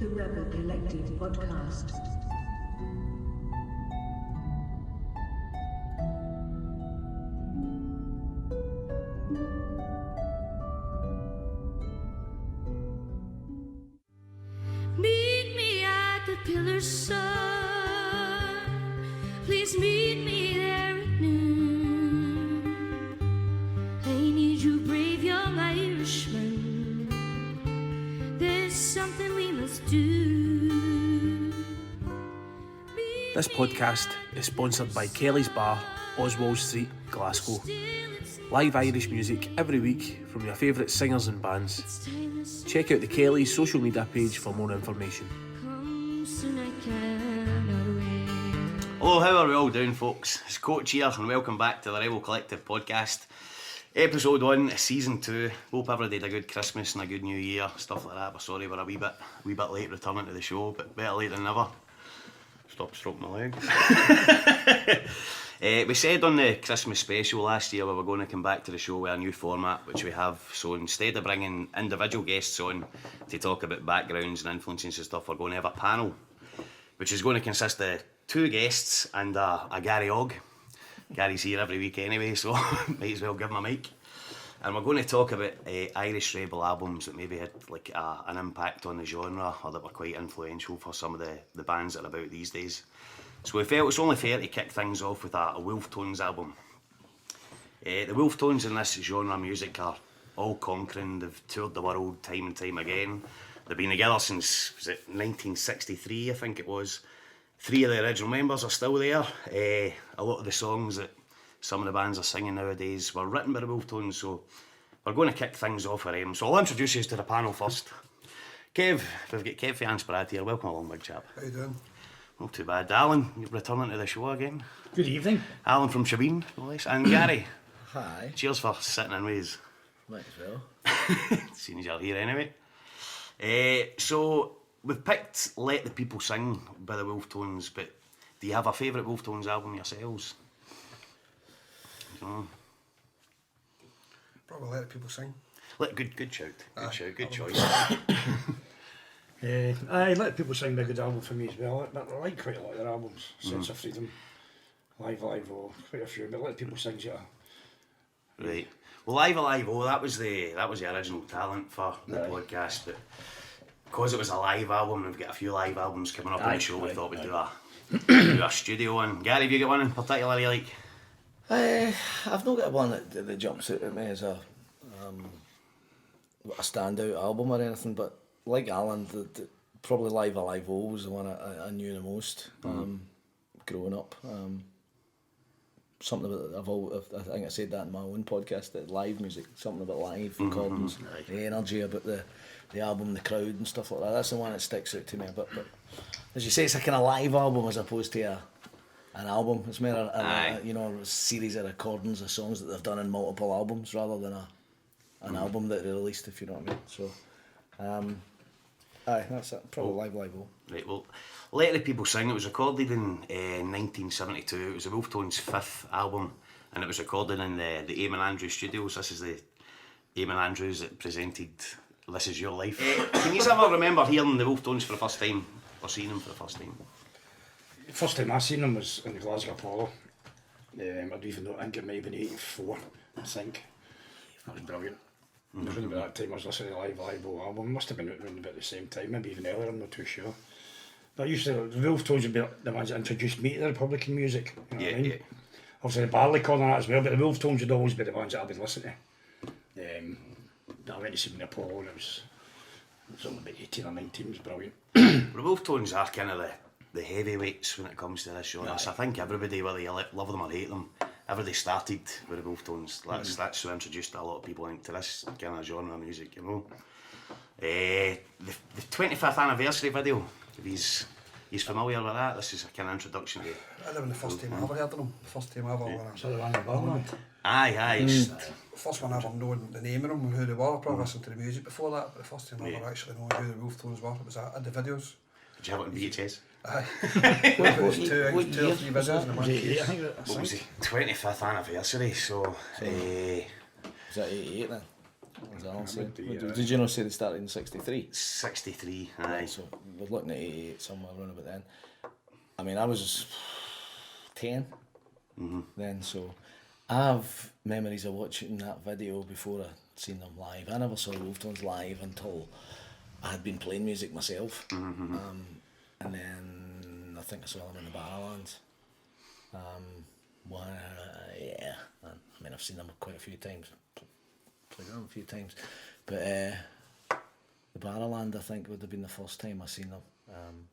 The Rebel Collective Podcast. Meet me at the Pillar's Sun. Please meet me there at noon. I need you, brave young Irishman. There's something we must do. This podcast is sponsored by Kelly's Bar, Oswald Street, Glasgow. Live Irish music every week from your favourite singers and bands. Check out the Kelly's social media page for more information. Hello, how are we all doing, folks? It's Coach here and welcome back to the Rebel Collective Podcast. Episode 1, Season 2. Hope everybody had a good Christmas and a good New Year, stuff like that. We're sorry we're a wee bit late returning to the show, but better late than never. Stop stroking my leg. We said on the Christmas special last year we were going to come back to the show with a new format, which we have. So instead of bringing individual guests on to talk about backgrounds and influences and stuff, we're going to have a panel, which is going to consist of 2 guests and a Gary Óg. Gary's here every week anyway, so might as well give him a mic. And we're going to talk about Irish rebel albums that maybe had like an impact on the genre, or that were quite influential for some of the bands that are about these days. So we felt it's only fair to kick things off with a Wolfetones album. The Wolfetones in this genre of music are all conquering. They've toured the world time and time again. They've been together since, was it 1963, I think it was. 3 of the original members are still there. A lot of the songs that some of the bands are singing nowadays were written by the Wolfetones, so we're going to kick things off with them. So I'll introduce you to the panel first. Kev, we've got Kev from An Spiorad here. Welcome along, big chap. How you doing? Not too bad. Alan, you're returning to the show again. Good evening. Alan from Shebeen, no less. And Gary. Hi. Cheers for sitting in with us. Might as well. Seeing as you're here anyway. So we've picked Let the People Sing by the Wolfetones, but do you have a favourite Wolfetones album yourselves? Probably Let the People Sing. Good shout. Good choice. I Let People Sing a good album for me as well. I like quite a lot of their albums. Sense of Freedom, Live, oh, quite a few, but Let People Sing's Right. Well, Live, oh, that was the original talent for the podcast, but because it was a live album, we've got a few live albums coming up on the show. We thought we'd do a studio one. Gary, have you got one in particular you like? I've not got one that jumps out at me as a standout album or anything, but like Alan, probably Live Oh was the one I knew the most growing up. Something about I think I said that in my own podcast, that live music, something about live recordings, the energy about the album, the crowd and stuff like that. That's the one that sticks out to me a bit. But as you say, it's a kind of live album as opposed to an album. It's more a series of recordings of songs that they've done in multiple albums rather than an album that they released, if you know what I mean. So, that's it. Probably Live Oh. Right, well, Let the People Sing, it was recorded in 1972. It was the Wolfetones' 5th album, and it was recorded in the Eamon Andrews studios. This is the Eamon Andrews that presented This Is Your Life. Can you ever remember hearing the Wolfetones for the first time, or seeing them for the first time? The first time I seen them was in the Glasgow Apollo. I'd even though I think it might have been 84, I think. That was brilliant. It was around about that time I was listening to the Live Oh album. It must have been out around about the same time, maybe even earlier, I'm not too sure. But the Wolfetones would be the ones that introduced me to the Republican music. You know what I mean? Obviously the Barleycorn and that as well, but the Wolfetones would always be the ones that I've been listening to. I went to see them in the Apollo and it was only about 18 or 19, it was brilliant. The Wolfetones are kind of the heavyweights when it comes to this genre. So I think everybody, whether you love them or hate them, everybody started with the Wolfetones. That's who introduced a lot of people into this kind of genre of music, you know. The 25th anniversary video, if he's familiar with that, this is a kind of introduction to... That was the first time I ever heard of them. The first time I ever heard So the one above that? Aye. First one I ever known the name of them and who they were. I probably listened to the music before that, but the first time I ever actually known who the Wolfetones were, it was at the videos. Did you have it on VHS? Aye. It was two or 3 videos in one case. I think What was the 25th anniversary, so... Was that 88 then? As Alan said. be, Did you not say they started in 63? 63, aye. So we're looking at 88 somewhere around about then. I mean, I was 10 then, so I have memories of watching that video before I'd seen them live. I never saw the Wolfetones live until I had been playing music myself. And then I think I saw them in the Barrowlands. Yeah, I mean, I've seen them quite a few times, played them a few times, but the Barrowland I think would have been the first time I seen them.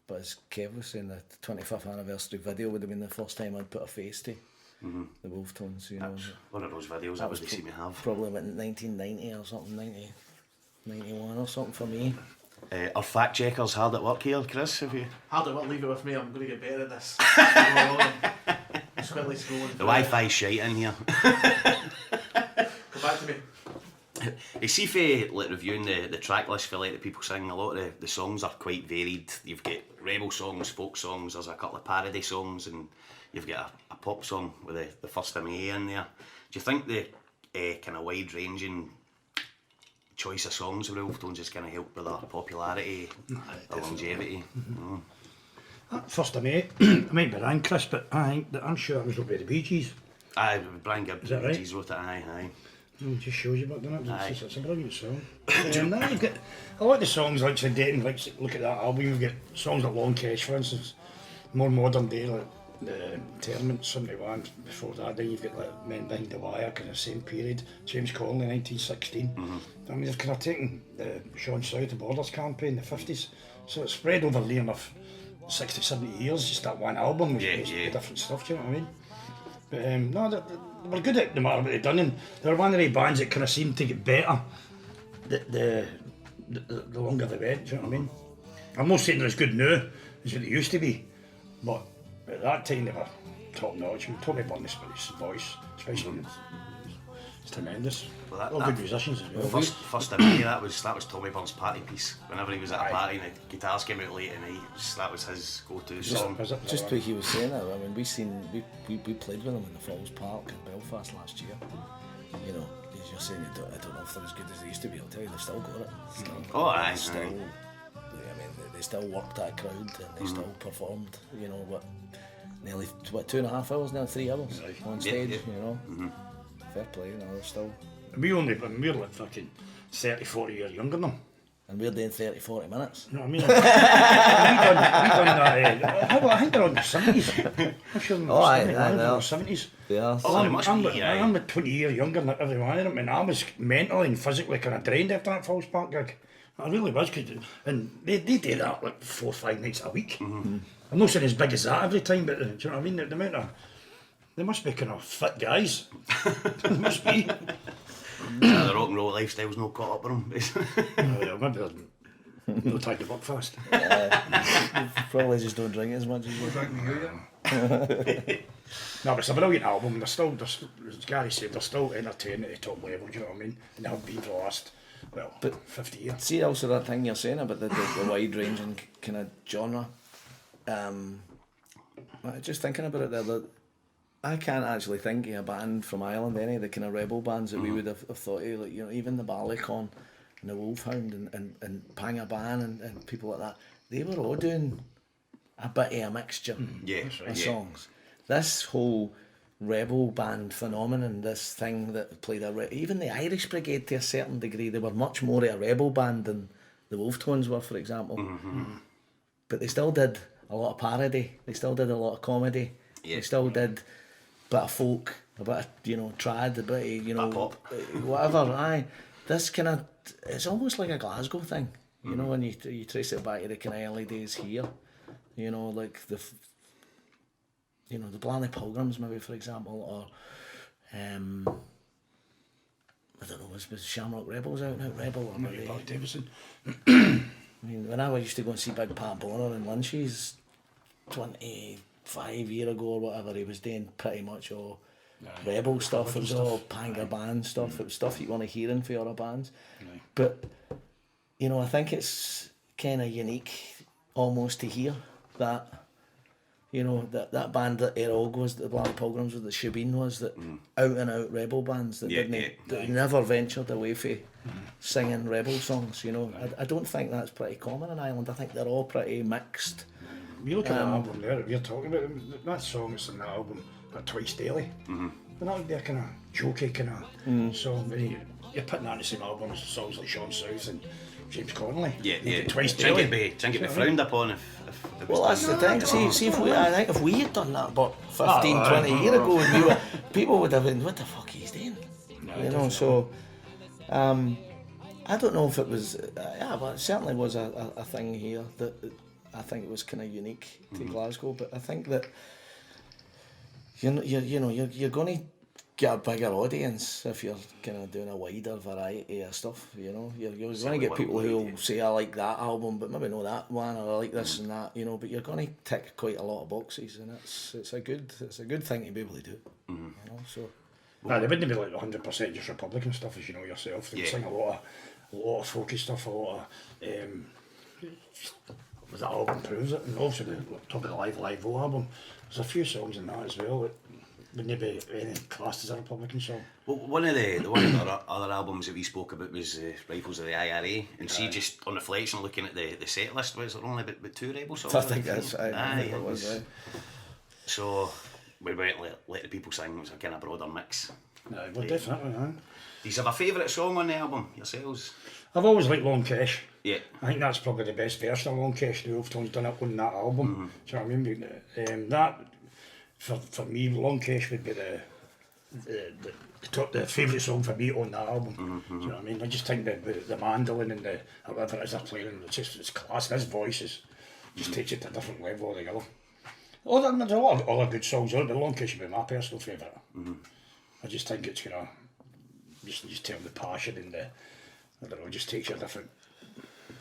But as Kev was saying, the 25th anniversary video would have been the first time I'd put a face to the Wolfetones. You know, One of those videos that was they seem to have. probably about 1990 or something, 91 or something for me. Our fact checkers hard at work here, Chris. Have you? Hard at work, leave it with me, I'm going to get better at this. Just quickly scrolling. The Wi-Fi's shite in here. Come back to me. You see, for like reviewing the track list for like the people singing, a lot of the songs are quite varied. You've got rebel songs, folk songs. There's a couple of parody songs, and you've got a pop song with the first MA in there. Do you think the kind of wide-ranging choice of songs of the Wolfetones just kind of help with their popularity, their longevity? First of May, I might be wrong, Chris, but I'm sure it was wrote by the Bee Gees. Aye, Brian Gibbs, Is that right? he's wrote it. Aye. It just shows you about doing it. Aye. It's a brilliant song. Now you've got a lot of the songs like dating, like look at that album. You've got songs like Long Cash, for instance, more modern day like Tournament 71. Before that, then you've got like Men Behind the Wire, kind of same period. James Conley, 1916. I mean, they've kind of taken the Sean South, the Borders campaign, the 50s. So it's spread over near enough 60, 70 years. Just that one album with different stuff. Do you know what I mean? But no, they were good at no matter what they'd done, and they were one of the bands that kind of seemed to get better the longer they went. Do you know what I mean? I'm not saying they're as good now as what they used to be, but at that time they were top notch. I mean, Tommy Burney's voice, especially, it's tremendous. Well, all good musicians as well. First of May, that was Tommy Byrne's party piece. Whenever he was at a party and the guitars came out late at night, that was his go-to song. Just what he was saying there, I mean, we played with them in the Falls Park in Belfast last year. You know, as you're saying, I don't know if they're as good as they used to be. I'll tell you, they've still got it. Aye. I mean, they still worked that crowd and they still performed. You know, nearly 2.5 hours now, 3 hours on stage. You know, fair play. You know, they're still. We're like fucking 30, 40 years younger than them. And we're doing 30, 40 minutes. You know what I mean? we done that. I think they're on the 70s. I'm sure they're in the 70s. They are. Oh, they must be, aye. I'm 20 years younger than every one of them, and I was mentally and physically kind of drained after that Falls Park gig. I really was, and they did that like 4 or 5 nights a week. I'm not saying as big as that every time, but do you know what I mean? The amount of, they must be kind of fit guys. They must be. The rock and roll lifestyle's not caught up with them. Well, maybe they're not trying to work fast. Probably just don't drink as much as you. No, but it's a brilliant album. They're still, as Gary said, they're still entertaining at the top level, do you know what I mean? And they have been for the last, 50 years. See also that thing you're saying about the wide ranging kind of genre. Just thinking about it there, I can't actually think of a band from Ireland, any of the kind of rebel bands that we would have thought of, like, you know, even the Barleycorn and the Wolfhound and Pangaban and people like that. They were all doing a bit of a mixture of songs. This whole rebel band phenomenon, this thing that played even the Irish Brigade to a certain degree, they were much more of a rebel band than the Wolfetones were, for example. But they still did a lot of parody, they still did a lot of comedy, they still did a bit of folk, a bit of, you know, trad, a bit of, you know, pop. Whatever. This kind of, it's almost like a Glasgow thing, you know, when you trace it back to the kind of early days here, you know, like the Blarney Pilgrims maybe, for example, or I don't know, was Shamrock Rebels out now? Rebel or maybe Barry Davison. I mean, when I used to go and see Big Pat Bonner in Lunchies 25 years ago or whatever, he was doing pretty much all rebel stuff. It was all Panga band stuff. It was stuff you want to hear in for other bands. But, you know, I think it's kind of unique almost to hear that You know, that band that Óg was, the Black Pilgrims, that Shebeen was, that out and out rebel bands that that never ventured away from singing rebel songs. You know, I don't think that's pretty common in Ireland. I think they're all pretty mixed. You look at that album there that we're talking about, that song that's in the album, Twice Daily. They're not their kind of jokey kind of song. You're putting that in the same album as songs like Sean South and James Connolly. Twice Daily. Trying to be frowned upon if well, that's the thing. See if I think if we had done that about 15, 20 years ago, and people would have been, what the fuck he's doing? You know, so I don't know if it was, but it certainly was a thing here that I think it was kind of unique to Glasgow. But I think that you're going to get a bigger audience if you're kind of doing a wider variety of stuff. You know, you're going to get people who will say, I like that album, but maybe not that one, or I like this and that. You know, but you're going to tick quite a lot of boxes, and it's a good thing to be able to do. You know, so. They wouldn't be like 100% just Republican stuff, as you know yourself. They sing a lot of folky stuff, a lot of. That album proves it, and also the top of the Live O album. There's a few songs in that as well that wouldn't be any classed as a Republican song. Well, one of the other albums that we spoke about was Rifles of the IRA, and see, just on reflection, looking at the set list, was there only about 2 rebel songs? I think that's right. It was. So we went let the people sing. It was a kind of broader mix. Well, definitely. Do you have a favourite song on the album yourselves? I've always liked Long Kesh. Yeah. I think that's probably the best version of Long Kesh the Wolfetones done it on that album. Do you know what I mean? That for me, Long Kesh would be the favourite song for me on that album. Do you know what I mean? I just think the mandolin and whatever it is they're playing, it's class. His voice just takes it to a different level altogether. There's a lot of other good songs on it, but Long Kesh would be my personal favourite. I just think it's gonna just tell the passion and I don't know, just takes you a different.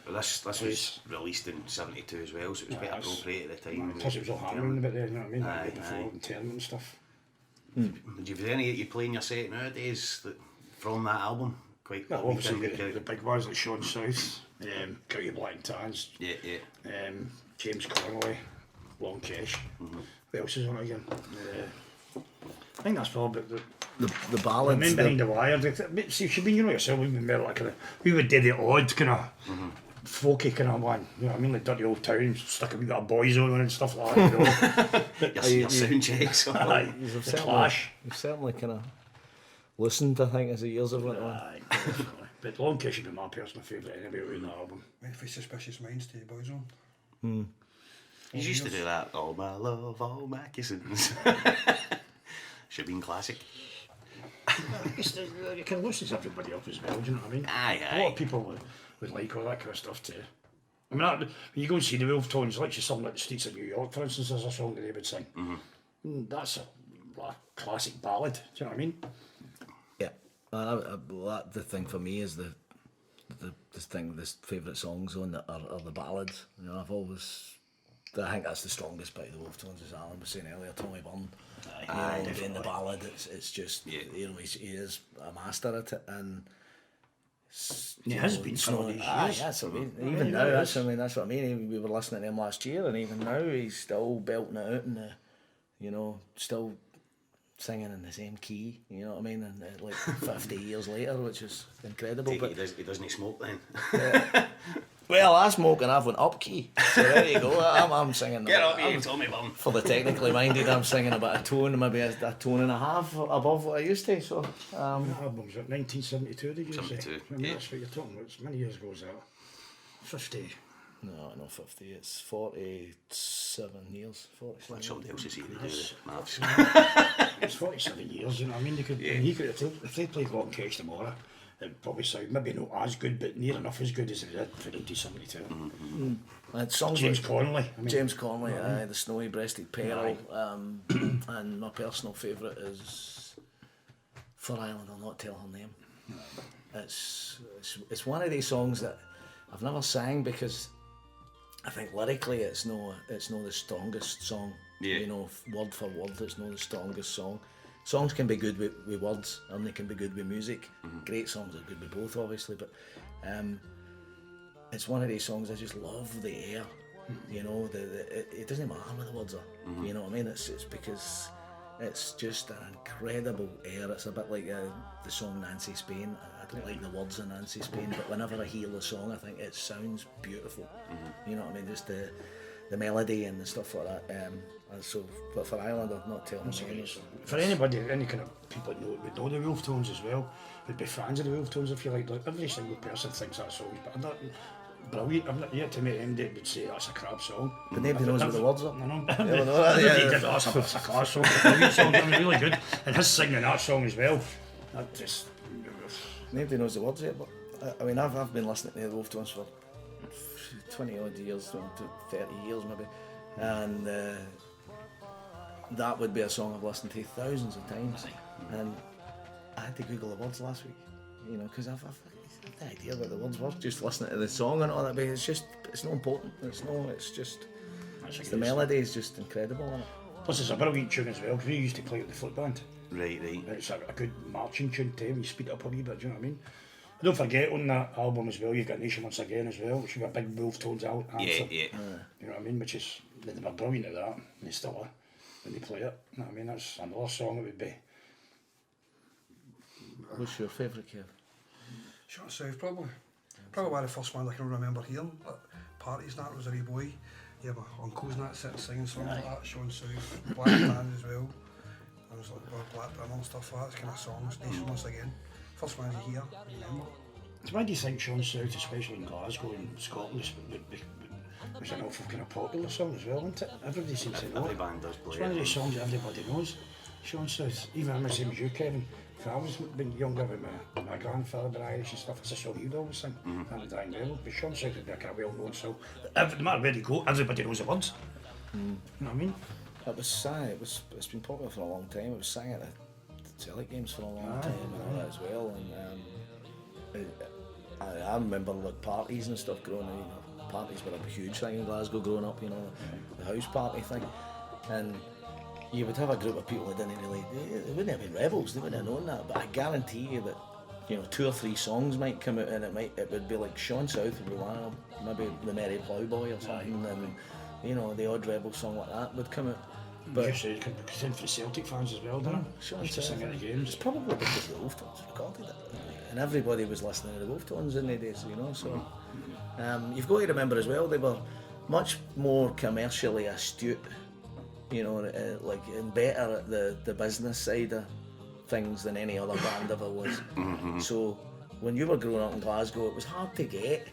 Well, this was released in '72 as well, so it was quite appropriate at the time. Plus it was all happening a bit there, you know what I mean? Like before internment and stuff. Would you have any that you play in your set nowadays from that album? Obviously the big ones like Sean South, Cut Your Black and Tans, James Connolly, Long Kesh. What else is on it again? I think that's probably the ballads. The men behind the wire. See, Shebeen, you know yourself, we've been more like we would do the odd kind of folky kind of one. You know what I mean? Like Dirty Old Town, stuck a wee bit of boys on and stuff like that. You know? your sound checks. The Clash. You've certainly kind of listened, I think, as the years have went on. Definitely. But Long Kesh would be my personal favourite anyway in the album. Went for Suspicious Minds to the boys on. You used to do that. All my love, all my kissings. Should have been classic. You can listen to everybody up as well, do you know what I mean? Aye. A lot of people would like all that kind of stuff too. I mean, when you go and see the Wolfetones, like something like The Streets of New York, for instance, there's a song that they would sing. That's a classic ballad, do you know what I mean? Yeah. The thing for me is the favourite songs on that are the ballads. You know, I think that's the strongest bit of the Wolfetones, as Alan was saying earlier, Tommy Byrne. In the ballad, it's just, you know, he is a master at it, and he has been for all these years. That's what I mean. Even now, that's what I mean. We were listening to him last year, and even now he's still belting it out, and still singing in the same key. You know what I mean? And like 50 years later, which is incredible. But he doesn't smoke then. Well, I smoke and I've went up key. So there you go. I'm singing. Get up here, Tommy Byrne. For the technically minded, I'm singing about a tone, maybe a tone and a half above what I used to. So. That album was 1972, did you 72, say? I mean, that's what you're talking about. It's many years ago, is that? 50. No, not 50. It's 47 years. 47. Let somebody else see to do the maths. It's 47 years, you know what I mean? If they played Long Kesh tomorrow, it'd probably sound maybe not as good, but near enough as good as it did for 1972. And songs James like Connolly. James Connolly, The Snowy Breasted Pearl, and my personal favourite is For Ireland I'll Not Tell Her Name. It's one of these songs that I've never sang because I think lyrically it's no the strongest song. You know, word for word, it's not the strongest song. Songs can be good with words and they can be good with music. Great songs are good with both, obviously, but it's one of these songs I just love the air. You know, it doesn't matter what the words are. You know what I mean? It's because it's just an incredible air. It's a bit like the song Nancy Spain. I don't like the words of Nancy Spain, but whenever I hear the song, I think it sounds beautiful. You know what I mean? Just the melody and the stuff like that. And so, but for Ireland, I'm not telling you. For anybody, any kind of people that would know the Wolfetones as well, would be fans of the Wolfetones if you like. Every single person thinks that song's brilliant. I've not yet to meet him that would say that's a crap song. But nobody knows what the words are. I know. Never know that, yeah. Everybody did, that's a class song, a brilliant song, I mean, really good. And his singing that song as well, that just... Nobody knows the words yet, but I mean, I've been listening to the Wolfetones for 20 odd years, 30 years maybe, and that would be a song I've listened to thousands of times, and I had to Google the words last week, you know, because I've no idea what the words were, just listening to the song and all that, but it's not important, it's the melody is just incredible, isn't it? Plus it's a brilliant tune as well, because we used to play with the flute band. Right. It's a good marching tune too, you speed it up a wee bit, do you know what I mean? Don't forget on that album as well, you've got Nation Once Again as well, which is a big Wolfetones anthem. Yeah. You know what I mean? Which is, they were brilliant at that, and they still are when they play it. You know what I mean? That's another song it would be. What's your favourite, Kev? Short South, probably. Probably one of the first ones I can remember hearing. Like, parties and that, was a wee boy. Yeah, my uncles and that sitting singing songs like that, Sean South, Black Band as well. I was like, Black Band and stuff like that, kind of songs, Nation Once Again. First ones you hear, remember. So why do you think Sean South, especially in Glasgow and Scotland, was an awful kind of popular song as well, isn't it? Everybody seems to know Every it. band does play It's one of it. these songs that everybody knows. Sean South, even I'm the same as you, Kevin. When I was being younger with my grandfather being Irish and stuff, it's a song he'd always sing. And the Dying Devil. But Sean South would be a kind of well-known song. No matter where you go, everybody knows the words. You know what I mean? It was sang. It's been popular for a long time. It was sang at the Celtic games for a long time and all that as well. And I remember like parties and stuff growing up. You know, parties were a huge thing in Glasgow growing up. You know, the house party thing, and you would have a group of people that didn't really. They wouldn't have been rebels. They wouldn't have known that. But I guarantee you that, you know, 2 or 3 songs might come out and it would be like Sean South would be one of them, maybe the Merry Ploughboy or something, and you know the odd rebel song like that would come out. But you say it could be sing for the Celtic fans as well, didn't it? Sean Used to South, sing at the games. it's probably because the Wolfetones recorded it, and everybody was listening to the Wolfetones in the days, you know. So you've got to remember as well, they were much more commercially astute, you know, like and better at the business side of things than any other band ever was. So when you were growing up in Glasgow, it was hard to get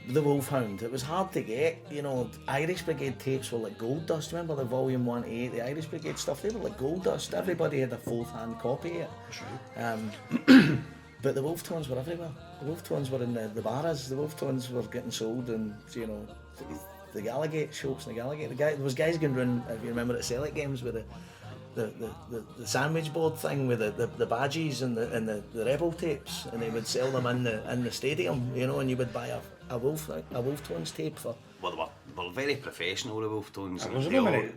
the Wolfhound. It was hard to get, you know. Irish Brigade tapes were like gold dust. Remember the volume 1 to 8, the Irish Brigade stuff, they were like gold dust. Everybody had a 4th hand copy of it. But the Wolfetones were everywhere. The Wolfetones were in the bars. The Wolfetones were getting sold in, you know, the Gallagate shops in the Gallagate. There was guys going round, if you remember, at Celtic games with the sandwich board thing with the badges and the rebel tapes, and they would sell them in the stadium, you know, and you would buy a Wolfetones tape for. Well, they were very professional, the Wolfetones.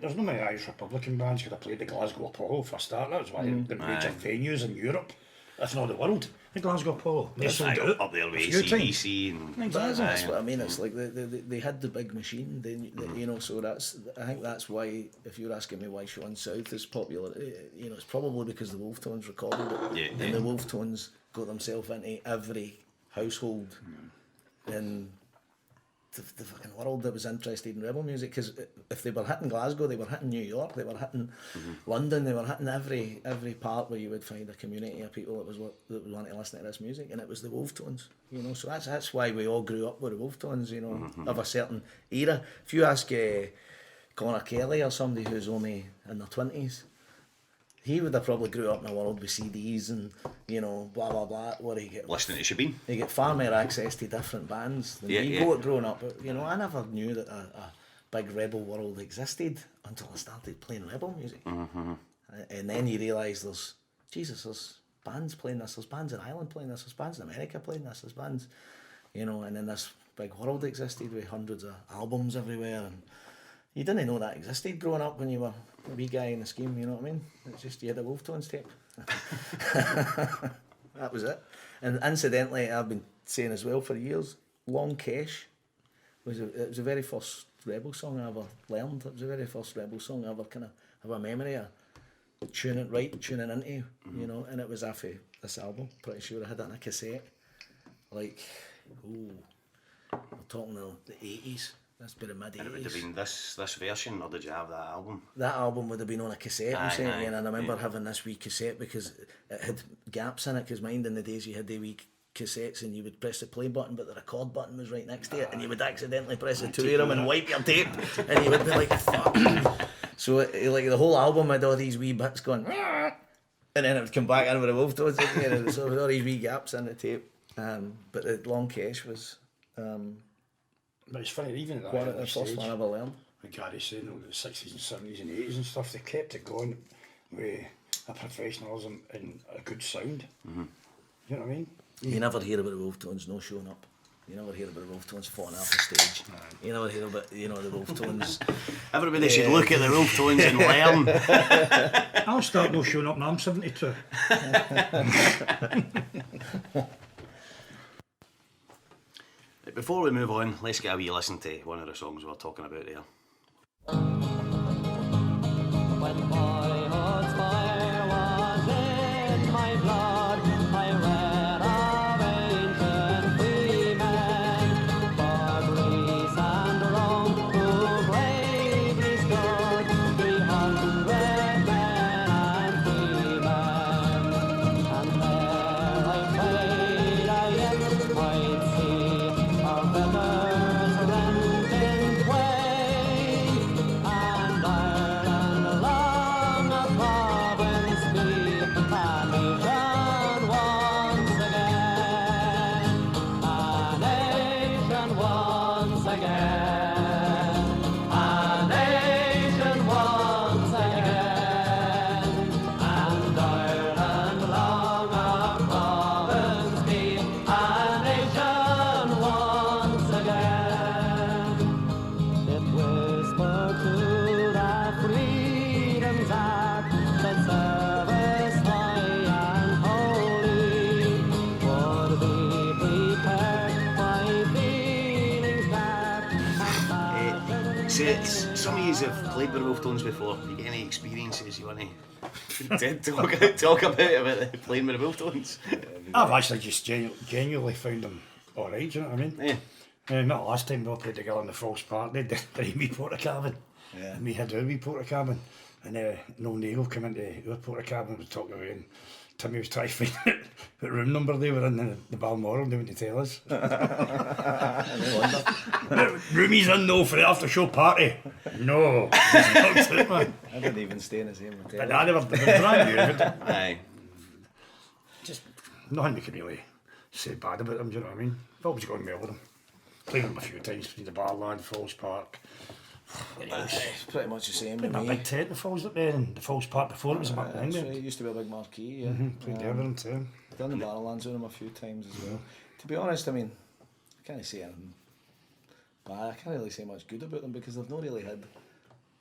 There's no many Irish Republican bands could have played the Glasgow Apollo for a start. That was one of the major venues in Europe, if not the world. The Glasgow Apollo. They sold out up there with a few times. ACDC and... Exactly. That's what I mean. It's like they had the big machine, you know. So I think that's why, if you're asking me why Sean South is popular, you know, it's probably because the Wolfetones recorded it, and the Wolfetones got themselves into every household in the fucking world that was interested in rebel music. Because if they were hitting Glasgow, they were hitting New York, they were hitting London, they were hitting every part where you would find a community of people that would want to listen to this music, and it was the Wolfetones, you know. So that's why we all grew up with the Wolfetones, you know, of a certain era. If you ask Connor Kelly or somebody who's only in their 20s, he would have probably grew up in a world with CDs and, you know, blah blah blah, where he get listening to Shebeen. He get far more access to different bands than we got growing up. But, you know, I never knew that a big rebel world existed until I started playing rebel music. And then you realise there's bands playing this, there's bands in Ireland playing this, there's bands in America playing this, there's bands, you know, and then this big world existed with hundreds of albums everywhere, and you didn't know that existed growing up when you were a wee guy in the scheme, you know what I mean? It's just you had a Wolfetones tape. That was it. And incidentally, I've been saying as well for years, Long Kesh It was the very first Rebel song I ever learned. It was the very first Rebel song I ever kind of have a memory of tuning into, you know, and it was off this album. Pretty sure I had it on a cassette. Like, we're talking the 80s. That's been the mid 80s. And it would have been this version, or did you have that album? That album would have been on a cassette, I'm saying, aye, and I remember having this wee cassette because it had gaps in it, because mind in the days you had the wee cassettes and you would press the play button but the record button was right next to it, and you would accidentally press the two of them and wipe your tape and you would be like, fuck. So like the whole album had all these wee bits going and then it would come back in with the Wolfetones again, so there were all these wee gaps in the tape, but the Long Kesh was But it's funny, even at that one of early the first stage, one I ever learned. like Gary saying, the 60s and 70s and 80s and stuff, they kept it going with a professionalism and a good sound. You know what I mean? You never hear about the Wolfetones no showing up. You never hear about the Wolfetones falling off the stage. You never hear about, you know, the Wolfetones. Everybody should look at the Wolfetones and learn. I'll start no showing up now, I'm 72. Before we move on, let's get a wee listen to one of the songs we were talking about there. When boyhood's fire was in my blood, I read of ancient freemen, for Greece and Rome, who bravely stood 300 men and freemen. And there I prayed I yet might see our feathers rent in twain, and Ireland along a province be a nation once again, a nation once again, a nation once again, and Ireland along a province be a nation once again. It whispered to the Freedom's Act that service high and holy would be prepared by feelings that Some of you have played with the Wolfetones before. You get any experiences you want to talk about playing with the Wolfetones? I've actually just genuinely found them alright, do you know what I mean? Yeah. Not last time we all played together in the Falls Park, they did their wee porta cabin. Yeah. And we had our wee porta cabin. And Noel Nagel came into our porta cabin and was talking away, and Timmy was trying to find out what room number they were in the Balmoral, and they wouldn't tell us. Room he's in though for the after show party. No. It's not it, man. I didn't even stay in the same hotel. But they were brand new. But Aye. just nothing we could really say bad about them, do you know what I mean? I've always gone well with them. Played them a few times between the Barland, Falls Park. It's pretty much the same Played with my me. big tent in the Falls up there, and the Falls Park before it was a big That's thing. right, it used to be a big marquee, yeah. Played Everton too. Done the Barrowlands with them a few times as well. To be honest, I mean, I can't say anything bad. I can't really say much good about them because they've not really had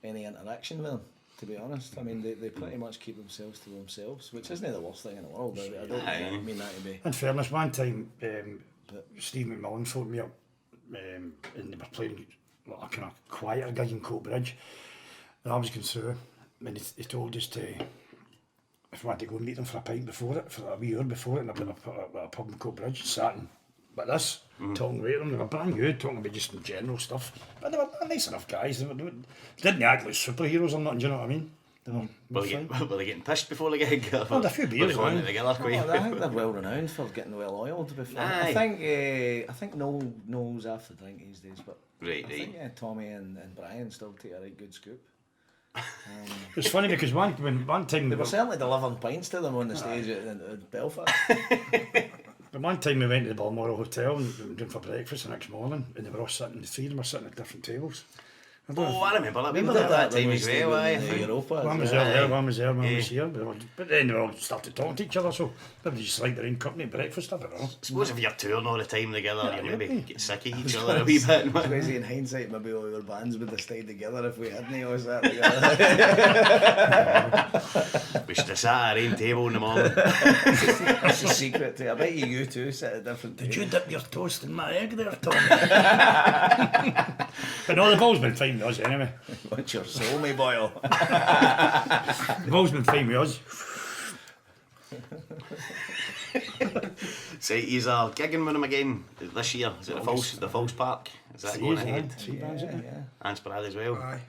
any interaction with them, to be honest. I mean, they pretty much keep themselves to themselves, which isn't the worst thing in the world. I don't mean that to be. In fairness, one time, Steve McMillan phoned me up, and they were playing like a kind of quieter gig in Coatbridge. And I was going through, and he told us to, if we wanted to go and meet them for a pint before it, for a wee hour before it, in a pub in Coatbridge, sat and but this, talking about them, they were brand new, talking about just in general stuff. But they were nice enough guys. They didn't act like superheroes or nothing, do you know what I mean? They Were they getting pissed before the gig? Well, a few beers, Were they man. together quite? I think they're well renowned for getting well oiled before. Aye. I think Noel's after drink these days, but Right, I think Tommy and Brian still take a right good scoop. It's funny because one time They were certainly delivering pints to them on the stage at Belfast. But one time we went to the Balmoral Hotel and we were doing for breakfast the next morning, and they were all sitting, the three of them were sitting at different tables. Oh, I remember that. We Remember were there that when time we as stayed well, in aye. Europa? One was there, one was there, one was here. But then they all started talking to each other, so maybe just like their own company breakfast, I don't know. I suppose if you're touring all the time together, Yeah, you you'd maybe be. get sick of each other a wee bit. Crazy in hindsight, maybe all our bands would have stayed together if we hadn't always that together. We should have sat at our own table in the morning. That's the secret to it. I bet you two sit at different Did tables. you dip your toast in my egg there, Tom? But no, they've always been fine with us anyway. Want your soul, me boil. They've always been fine with us. So he's gigging with him again this year. Is it the Falls Park? Is that going ahead? Three bands, isn't it? An Spiorad as well. Aye,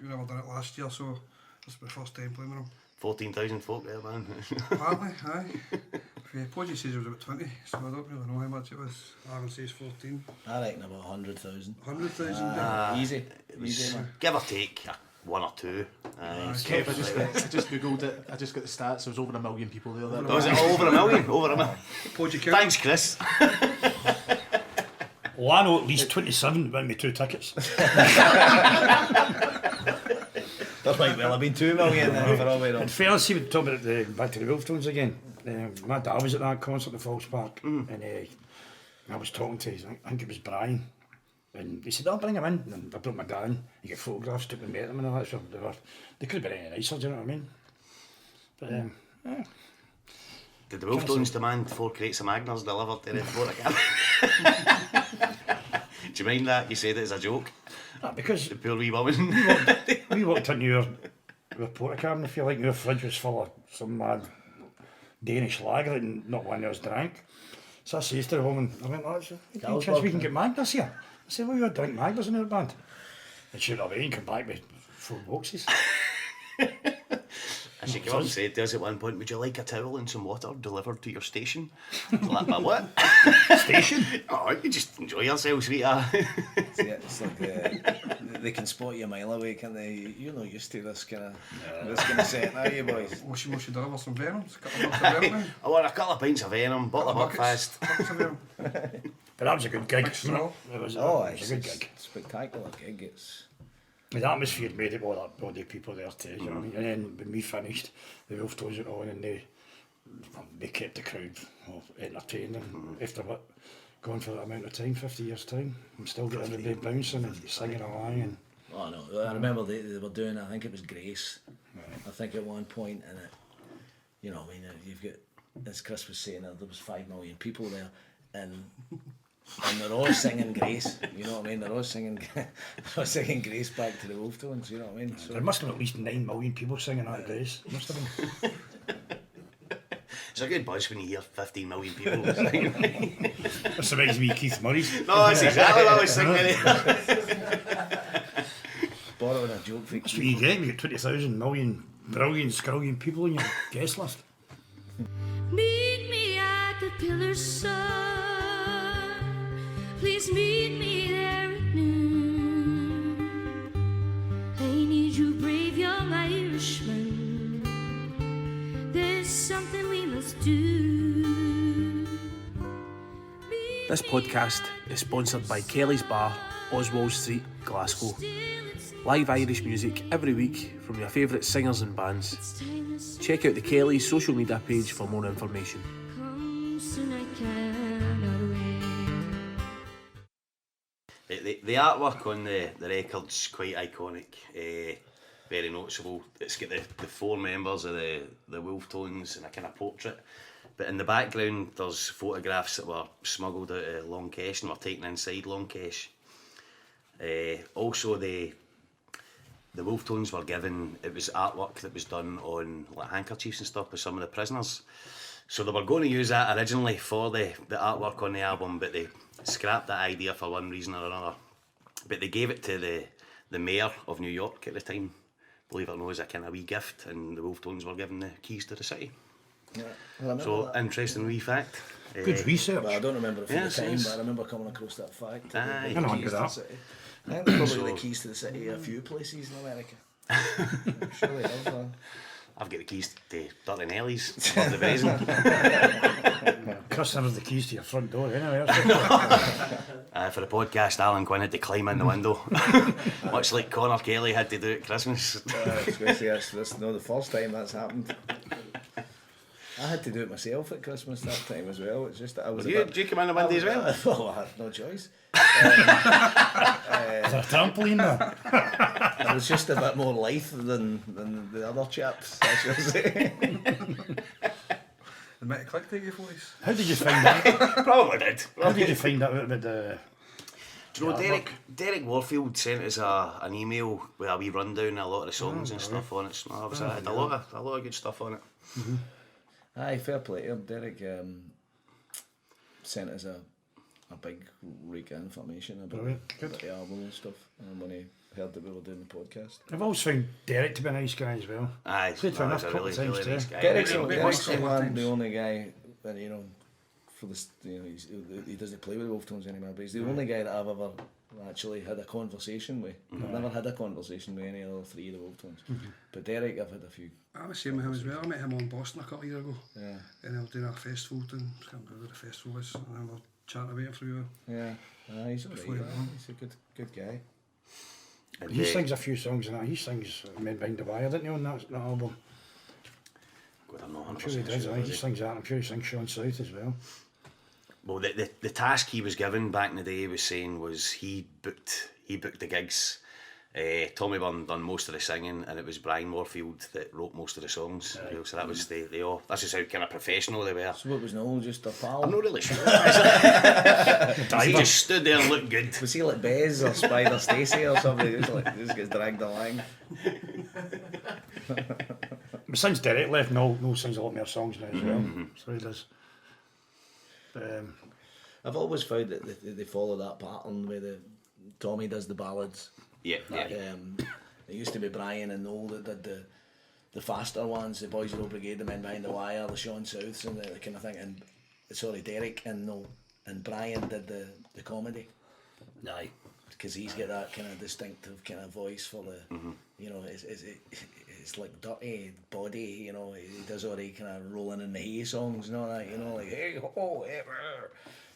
we never done it last year, so this is my first time playing with them. 14,000 folk there, man. Apparently, aye. Podgy says it was about 20, so I don't really know how much it was. Aaron says 14. I reckon about 100,000. 100,000. Easy. Easy, man. Give or take one or two. Kev, I just googled it. I just got the stats. There was over 1 million people there. That Was it over 1 million? Over 1 million. Podgy count. Thanks, Chris. Well, I know at least 27 win me 2 tickets. There might well have been 2 million then for all we know. In fairness, he would talk about back to the Wolfetones again. My dad was at that concert at Falls Park, and I was talking to, I think it was Brian, and he said, "I'll bring him in." And I brought my dad in. He got photographs, took me met them, and all that. So they could have been any nicer. Do you know what I mean? But yeah. Did the Wolfetones demand 4 crates of Magners delivered to the photograph? Do you mind that? You said it as a joke. Because The poor wee woman. we walked into your porta cabin, if you like, and your fridge was full of some mad Danish lager and not one of us drank. So I says to the woman, I went, "Oh, any chance we can get Magners here?" I said, "Well, we would drink Magners in our band." And she went away and came back with 4 boxes. And she came up and said to us at one point, "Would you like a towel and some water delivered to your station?" Like, "My what?" Station? "Oh, you just enjoy yourself, sweetheart." Yeah, it's like they can spot you a mile away, can they? You're not used to this kind of setting, are you, boys? We should deliver some Venoms, a couple of bucks of Venom. I want a couple of pints of Venom, bottle of Buckfast. Buckets of Venom. But that was a good gig. Mixed and all. It was, Oh, it was a good gig. spectacular gig. It's The atmosphere made it all that body people there too, you know what I mean? And then when we finished, the Wolfetones went on and they kept the crowd entertained and after what, going for that amount of time, 50 years time, and still got everybody bouncing and singing along and oh no, I remember they were doing. I think it was Grace. I think at one point, and you know, I mean, you've got, as Chris was saying, there was 5 million people there, and they're all singing Grace. You know what I mean? They're all singing Grace back to the Wolfetones. You know what I mean? So there must have been at least 9 million people singing that Grace. Must have been. It's a good buzz when you hear 15 million people singing. This reminds me of Keith Murray's. No, that's exactly what I was thinking. borrowing a joke for That's what you get. You get 20,000 million brilliant, scrillion people on your guest list. Meet me at the Pillar's Sun. Please meet me there at noon. I need you, brave young Irishman. There's something we must do. This podcast is sponsored by Kelly's Bar, Oswald Street, Glasgow. Live Irish music every week from your favourite singers and bands. Check out the Kelly's social media page for more information. The artwork on the record's quite iconic, very noticeable. It's got the 4 members of the Wolfetones and a kind of portrait. But in the background there's photographs that were smuggled out of Longkesh and were taken inside Longkesh. Also the Wolfetones were given, it was artwork that was done on like handkerchiefs and stuff with some of the prisoners. So they were going to use that originally for the artwork on the album, but they scrapped that idea for one reason or another. But they gave it to the mayor of New York at the time, believe it or not, as a kind of wee gift, and the Wolfetones were given the keys to the city. Yeah, well, I So remember that. interesting wee fact. Good research. But I don't remember it from Yes, the time, yes. but I remember coming across that fact. Aye. The I know keys to that. the city. I think they're probably the keys to the city a few places in America. I'm sure they have. I've got the keys to Dirty Nelly's, for the Brazen. Chris never the keys to your front door anyway. For the podcast, Alan Quinn had to climb in the window, much like Conor Kelly had to do at Christmas. I was going to say, that's not the first time that's happened. I had to do it myself at Christmas that time as well. It's just that I was. Did you come in the window as well? Well, I had no choice. Is there a trampoline there? I was just a bit more lithe than the other chaps, I should say. The Met Click take you voice. How did you find that? Probably did. How did you find out about the... Do you know, Derek Warfield sent us an email with a wee rundown of a lot of the songs and stuff on it. So I had a lot of good stuff on it. Mm-hmm. Aye, fair play to him. Derek sent us a big reek of information about the album and stuff when he heard that we were doing the podcast. I've always found Derek to be a nice guy as well. Aye, played for enough he's a couple really, of times really nice too. guy. Derek's Sometimes. the only guy that, you know, for this, you know, he doesn't play with the Wolfetones anymore, but he's the only guy that I've ever actually had a conversation with. I've never had a conversation with any other three of the Wolfetones. But Derek, I've had a few. I was same with him as well. I met him on Boston a couple of years ago. Yeah. And I was doing a festival thing. I can't remember what the festival was. And we were chatting about it for a while. Yeah. He's a great guy. He's a good guy. And He sings a few songs in that. He sings Men Behind the Wire, didn't he, on that album? God, I'm not I'm sure he does. He sings that. I'm sure he sings Sean South as well. Well, the task he was given back in the day was saying was he booked the gigs. Tommy Byrne done most of the singing, and it was Brian Warfield that wrote most of the songs. You know, so that was they all. That's just how kind of professional they were. So what was Noel, just a pal? I'm not really sure. He just stood there and looked good. Was he like Bez or Spider Stacey or something? Just gets dragged along. But since Derek left, Noel sings a lot more songs now as well. So he does. But, I've always found that they follow that pattern where Tommy does the ballads. Yeah. It used to be Brian and Noel that did the faster ones, the Boys of the Brigade, the Men Behind the Wire, the Sean Souths and the kind of thing. And Derek and Noel and Brian did the comedy. Aye. Because he's got that kind of distinctive kind of voice for the, you know, it's like dirty body, you know. He does all the kind of rolling in the hay songs and all that, you know, like hey ho, hey, brr,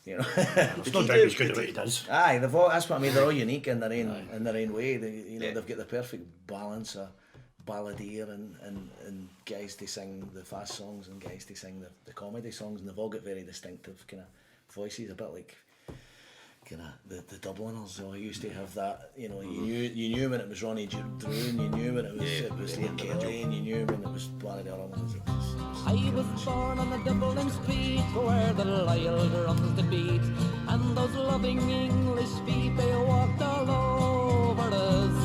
you know. it's no doubt he's good at what he does. Aye, that's what I mean. They're all unique in their own way. They've got the perfect balance of balladeer and guys to sing the fast songs and guys to sing the comedy songs, and they've all got very distinctive kind of voices, a bit like kind of the Dubliners. So I used to have that, you know. You knew when it was Ronnie Drew, and you knew when it was Liam Kelly, and you knew when it was one of the other ones. I was born on the Dublin street where the loyal drums to beat, and those loving English feet they walked all over us.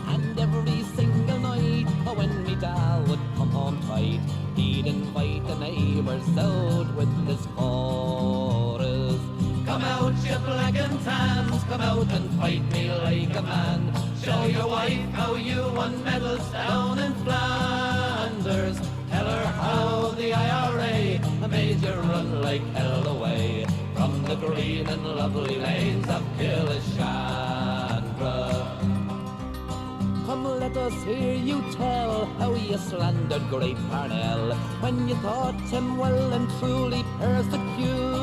And every single night when me dad would come home tight, he'd invite the neighbours out with his chorus. Come out, you black and tans, come out and fight me like a man. Show your wife how you won medals down in Flanders. Tell her how the IRA made you run like hell away from the green and lovely lanes of Killishandra. Come let us hear you tell how you slandered great Parnell when you thought him well and truly persecuted.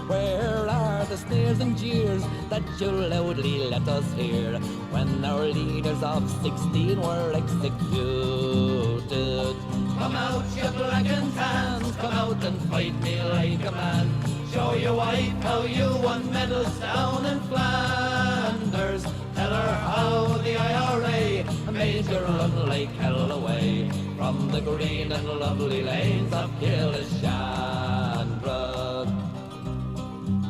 Where are the sneers and jeers that you loudly let us hear when our leaders of 16 were executed? Come out, you black and tans, come out and fight me like a man. Show your wife how you won medals down in Flanders. Tell her how the IRA made you run like hell away from the green and lovely lanes of Killishandra.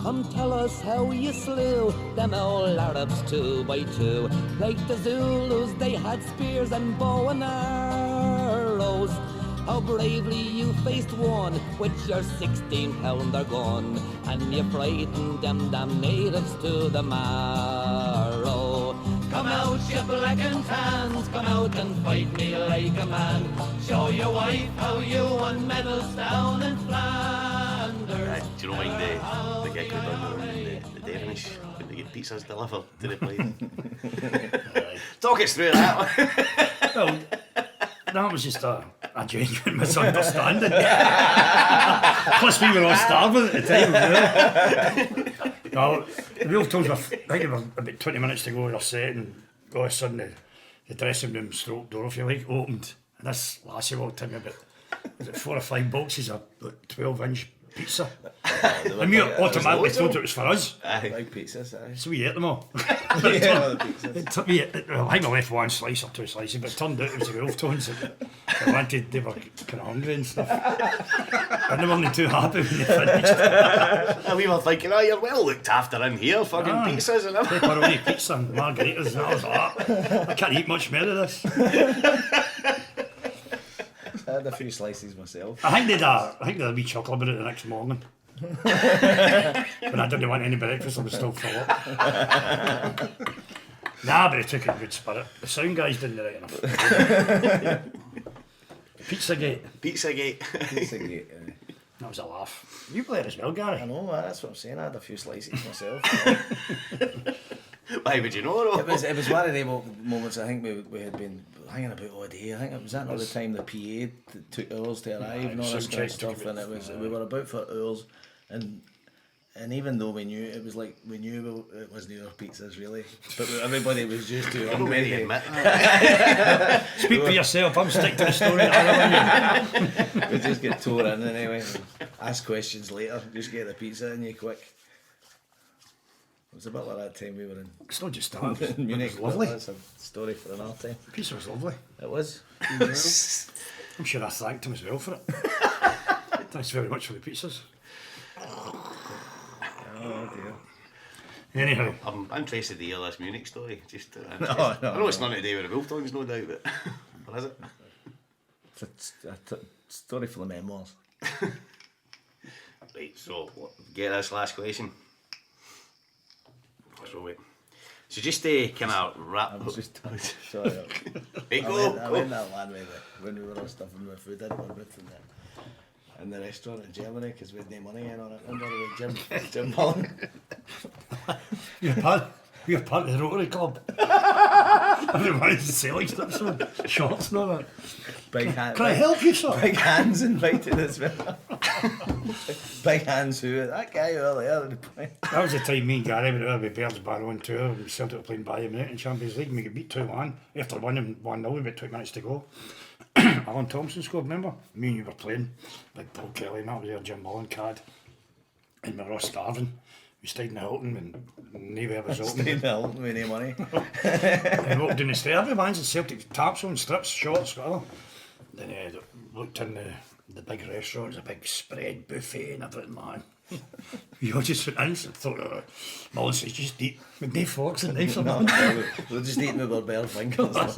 Come tell us how you slew them old Arabs 2 by 2. Like the Zulus, they had spears and bow and arrows. How bravely you faced one with your 16-pounder gun, and you frightened them damn natives to the marrow. Come out, you black and tans, come out and fight me like a man. Show your wife how you won medals down in Flanders. Do you know mind the gig we done in the Devonish when they get pizzas delivered to the place? Talk us through that one. Well, that was just a genuine misunderstanding. Plus we were all starving at the time. No, the Wolfetones were, I think they were about 20 minutes to go in our set, and all of a sudden the dressing room stroke door, if you like, opened, and this lassie walked in with about, was it 4 or 5 boxes of like 12-inch pizza? And we automatically thought it was for us. Big pizzas, aye. So we ate them all. Yeah, all the pizzas. It took me, I think I left 1 slice or 2 slices, but it turned out it was the Wolfetones that wanted, they were kind of hungry and stuff. And they weren't too happy when they finished. And we were thinking, oh, you're well looked after in here, fucking pizzas and everything. Pepperoni pizza and margaritas, and I was like, I can't eat much more of this. I had a few slices myself. I think they had a wee chuckle about it the next morning. When I didn't want any breakfast, I was still full up. Nah, but it took it in good spirit. The sound guys didn't do right enough. Pizzagate. Pizzagate. That was a laugh. You played as well, Gary. I know, that's what I'm saying. I had a few slices myself. Why would you know, though? It was one of them moments. I think we had been hanging about all day. I think it was that another time the PA took hours to arrive and all this kind of stuff, and we were about for hours, and even though we knew it was like it wasn't our pizzas really, but everybody was just too hungry to admit. Speak for yourself. I'm sticking to the story. We just get tore in anyway. Ask questions later. Just get the pizza in you quick. It was a bit like that time we were in. It's not just that. in Munich. It was lovely. That's a story for another time. The pizza was lovely. It was. I'm sure I thanked him as well for it. Thanks very much for the pizzas. Oh dear. Anyhow, I'm interested to hear this Munich story. Just No, I know it's nothing to do with the Wolfetones, no doubt, but what is it? It's a story for the memoirs. Right, so get this last question. So just to kind of wrap up. Sorry. Right, I go. went that one way when we were all stuffing my food in my booth in the restaurant in Germany because we had no money in on it. Remember with Jim Mullen? you're part of the Rotary Club. Everybody's selling stuff, so shorts and all that. Big hand. Can I help you, sir? Big Hands invited as well. Big Hands who? That guy earlier. That was the time me and Gary went over with Bears Barrow on tour and Celtic were playing Bayern Munich in Champions League and we got beat 2-1 after winning 1-0 with about 20 minutes to go. Alan Thompson scored, remember? Me and you were playing. Big Paul Kelly and that was there, Jim Mullen card. And we were all starving. We stayed in the Hilton and nowhere was open. Stayed in the Hilton with no money. And walked down the stairs, everyone's in Celtic taps on, strips, shorts, whatever. Then looked in the big restaurant, a big spread buffet and everything, man. We all just went in and thought, Mullen says, just eat with no forks and knives or nothing. We're just eating with our bare fingers.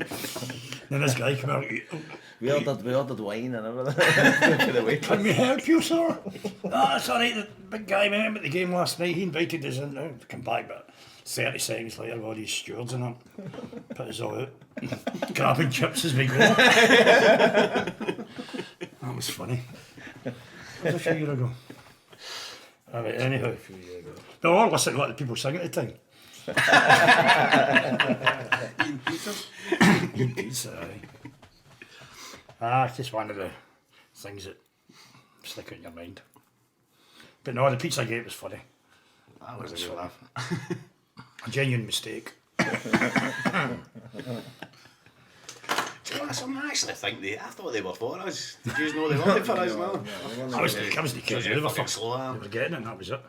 Then this guy came out. We ordered wine and everything. Can we help you, sir? Ah, it's alright, the big guy went at the game last night, he invited us in, now come back, but 30 seconds later, all these stewards and that, put us all out, grabbing chips as we go. That was funny. That was a few years ago. Alright, anyhow. No, I listen to what the people sing at the time. Eating pizza. Eating pizza, aye. It's just one of the things that stick out in your mind. But no, the pizza gate was funny. That was a good laugh. A genuine mistake. Do you know something? I actually think I thought they were for us. Did you know they weren't for us, no? I was the kids. They were fucking slow. They were getting it and that was it.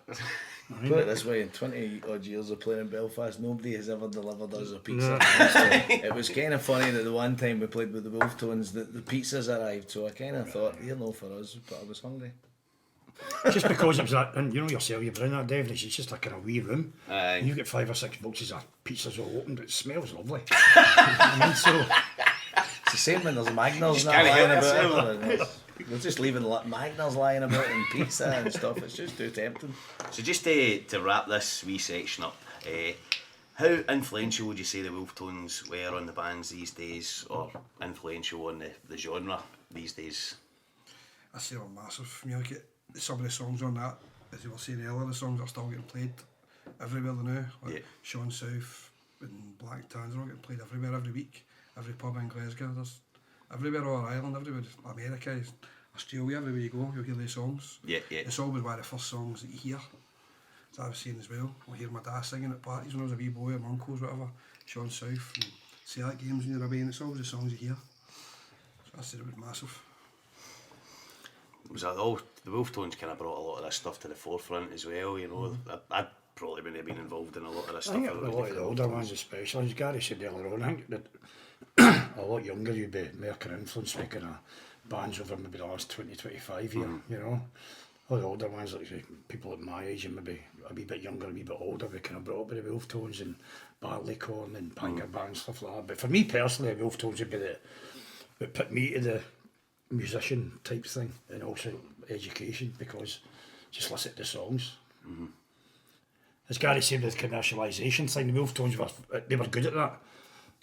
Put it this way, in 20 odd years of playing in Belfast, nobody has ever delivered us a pizza. No. It was kind of funny that the one time we played with the Wolfetones, the pizzas arrived, so I kind of thought, they're no for us, but I was hungry. Just because it was that, and you know yourself, you've been in that Devonish, it's just like in a wee room. And you get 5 or 6 boxes of pizzas all opened, it smells lovely. I mean, so it's the same when there's Magners not lying about. We're just leaving Magners lying about and pizza and stuff, it's just too tempting. So just to wrap this wee section up, how influential would you say the Wolfetones were on the bands these days, or influential on the genre these days? I say they're massive. I mean, look at some of the songs on that, as you were saying earlier, the songs are still getting played everywhere now. Like Sean South and Black Tans are all getting played everywhere, every week, every pub in Glasgow. everywhere all Ireland, everywhere, America, Australia, everywhere you go, you'll hear these songs. Yeah. It's always one of the first songs that you hear. As I was saying as well, I'll hear my dad singing at parties when I was a wee boy, or my uncles, whatever, Sean South, and Celtic games when you're away, and it's always the songs you hear. So I said it was massive. Was that all? The Wolfetones kind of brought a lot of this stuff to the forefront as well, you know. I probably wouldn't have been involved in a lot of this I stuff. think if it a wasn't lot for of the the older Wolfetones. ones especially, as Gary said earlier on, I think that a lot younger you'd be more kind of influenced by kind of bands over maybe the last 20-25 years, you know. All the older ones, like say, people at my age and maybe a wee bit younger, a wee bit older, we kind of brought up with the Wolfetones and Barleycorn and Panker Band, stuff like that. But for me personally, the Wolfetones would be that put me to the musician type thing, and also education, because just listen to the songs. As Gary said with the commercialisation thing, the Wolfetones they were good at that.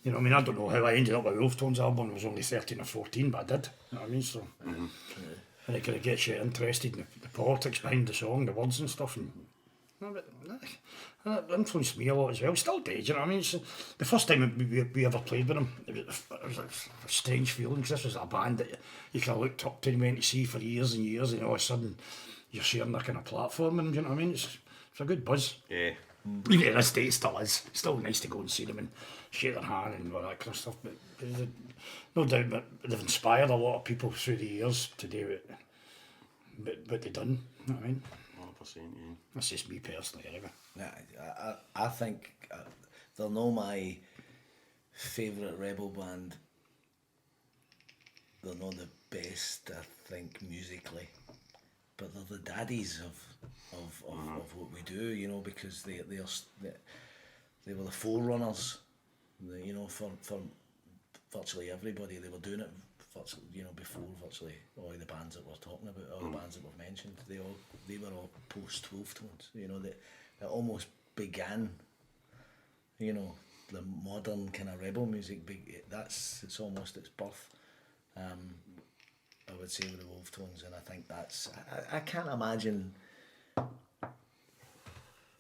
You know, I mean, I don't know how I ended up with a Wolfetones album. I was only 13 or 14, but I did. You know what I mean? So, and it kind of gets you interested in the politics behind the song, the words and stuff. And that influenced me a lot as well. Still did, you know what I mean? It's the first time we ever played with them, it was like a strange feeling, because this was a band that you kind of looked up to and went to see for years and years, and all of a sudden you're sharing that kind of platform, and you know what I mean? It's a good buzz. Yeah. Even to this day, it still is. It's still nice to go and see them and shake their hand and all that kind of stuff. But no doubt that they've inspired a lot of people through the years to do it. But they've done, you know what I mean? 100%, yeah. That's just me personally, anyway. Yeah, I think they're not my favourite rebel band. They're not the best, I think, musically, but they're the daddies of what we do, you know, because they were the forerunners, you know, for virtually everybody. They were doing it virtually, you know, before virtually all the bands that we're talking about, all the bands that we've mentioned. They were all post Wolfetones, you know. That it almost began, you know, the modern kind of rebel music. It's almost its birth. I would say with the Wolfetones, and I think that's I can't imagine.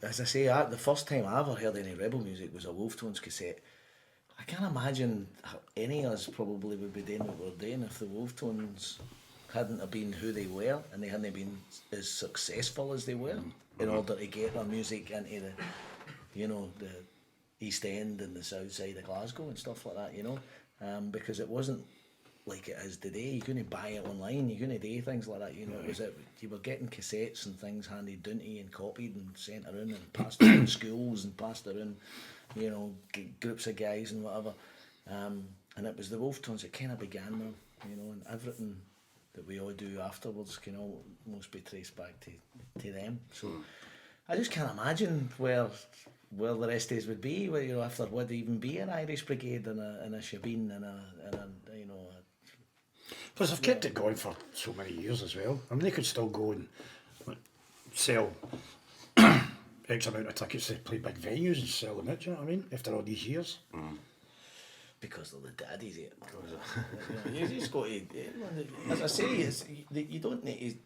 As I say, the first time I ever heard any rebel music was a Wolfetones cassette. I can't imagine how any of us probably would be doing what we're doing if the Wolfetones hadn't have been who they were, and they hadn't been as successful as they were in order to get their music into the, you know, the East End and the south side of Glasgow and stuff like that, you know, because it wasn't like it is today. You couldn't buy it online, you couldn't do things like that, you know. You were getting cassettes and things handed down to you and copied and sent around and passed around schools and passed around, you know, groups of guys and whatever, and it was the Wolfetones that kind of began them, you know, and everything that we all do afterwards can almost be traced back to them. So I just can't imagine where the rest of us would be, where, you know, if there would even be an Irish Brigade and a Shebeen and a you know. Plus, they've kept it going for so many years as well. I mean, they could still go and sell X amount of tickets to play big venues and sell them out, do you know what I mean? After all these years. Because they're the daddies, you know, you just got to, as I say, you don't need